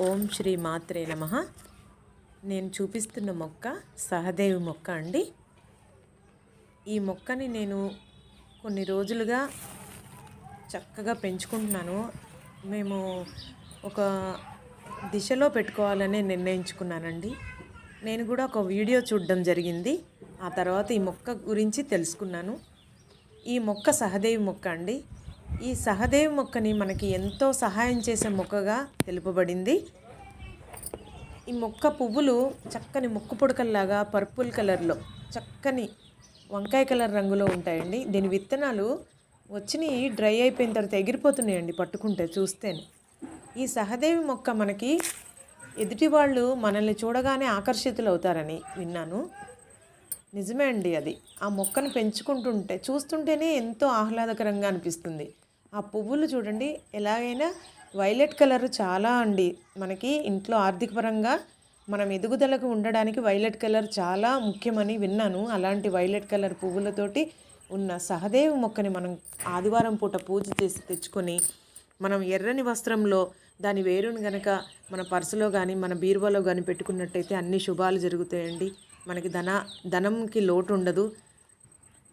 ఓం శ్రీ మాత్రే నమః. నేను చూపిస్తున్న మొక్క సహదేవి మొక్క అండి. ఈ మొక్కని నేను కొన్ని రోజులుగా చక్కగా పెంచుకుంటున్నాను. మేము ఒక దిశలో పెట్టుకోవాలని నిర్ణయించుకున్నానండి. నేను కూడా ఒక వీడియో చూడడం జరిగింది. ఆ తర్వాత ఈ మొక్క గురించి తెలుసుకున్నాను. ఈ మొక్క సహదేవి మొక్క అండి. ఈ సహదేవి మొక్కని మనకి ఎంతో సహాయం చేసే మొక్కగా తెలుపబడింది. ఈ మొక్క పువ్వులు చక్కని ముక్కు పుడకల్లాగా పర్పుల్ కలర్లో చక్కని వంకాయ కలర్ రంగులో ఉంటాయండి. దీని విత్తనాలు వచ్చినాయి డ్రై అయిపోయిన తర్వాత ఎగిరిపోతున్నాయండి పట్టుకుంటే చూస్తేనే. ఈ సహదేవి మొక్క మనకి ఎదుటి వాళ్ళు మనల్ని చూడగానే ఆకర్షితులు అవుతారని విన్నాను. నిజమే అండి అది. ఆ మొక్కను పెంచుకుంటుంటే చూస్తుంటేనే ఎంతో ఆహ్లాదకరంగా అనిపిస్తుంది. ఆ పువ్వులు చూడండి ఎలాగైనా వైలెట్ కలర్ చాలా అండి. మనకి ఇంట్లో ఆర్థికపరంగా మనం ఎదుగుదలకు ఉండడానికి వైలెట్ కలర్ చాలా ముఖ్యమని విన్నాను. అలాంటి వైలెట్ కలర్ పువ్వులతోటి ఉన్న సహదేవి మొక్కని మనం ఆదివారం పూట పూజ చేసి తెచ్చుకొని మనం ఎర్రని వస్త్రంలో దాని వేరుని గనక మన పర్సులో కానీ మన బీరువాలో కానీ పెట్టుకున్నట్టయితే అన్ని శుభాలు జరుగుతాయండి. మనకి ధనంకి లోటు ఉండదు.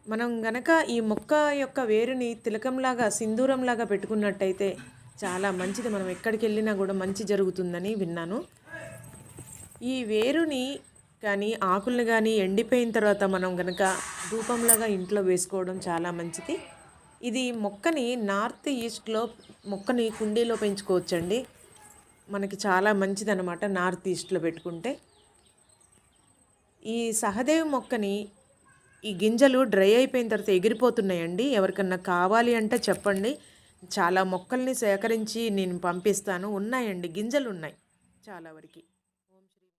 మనం గనక ఈ మొక్క యొక్క వేరుని తిలకంలాగా సింధూరంలాగా పెట్టుకున్నట్టయితే చాలా మంచిది. మనం ఎక్కడికి వెళ్ళినా కూడా మంచి జరుగుతుందని విన్నాను. ఈ వేరుని కానీ ఆకుల్ని కానీ ఎండిపోయిన తర్వాత మనం గనక ధూపంలాగా ఇంట్లో వేసుకోవడం చాలా మంచిది. ఇది మొక్కని నార్త్ ఈస్ట్లో మొక్కని కుండీలో పెంచుకోవచ్చండి. మనకి చాలా మంచిదన్నమాట నార్త్ ఈస్ట్లో పెట్టుకుంటే. ఈ సహదేవి మొక్కని ఈ గింజలు డ్రై అయిపోయిన తర్వాత ఎగిరిపోతున్నాయండి. ఎవరికన్నా కావాలి అంటే చెప్పండి. చాలా మొక్కల్ని సేకరించి నేను పంపిస్తాను. ఉన్నాయండి, గింజలు ఉన్నాయి చాలా వరకు. ఓం శ్రీ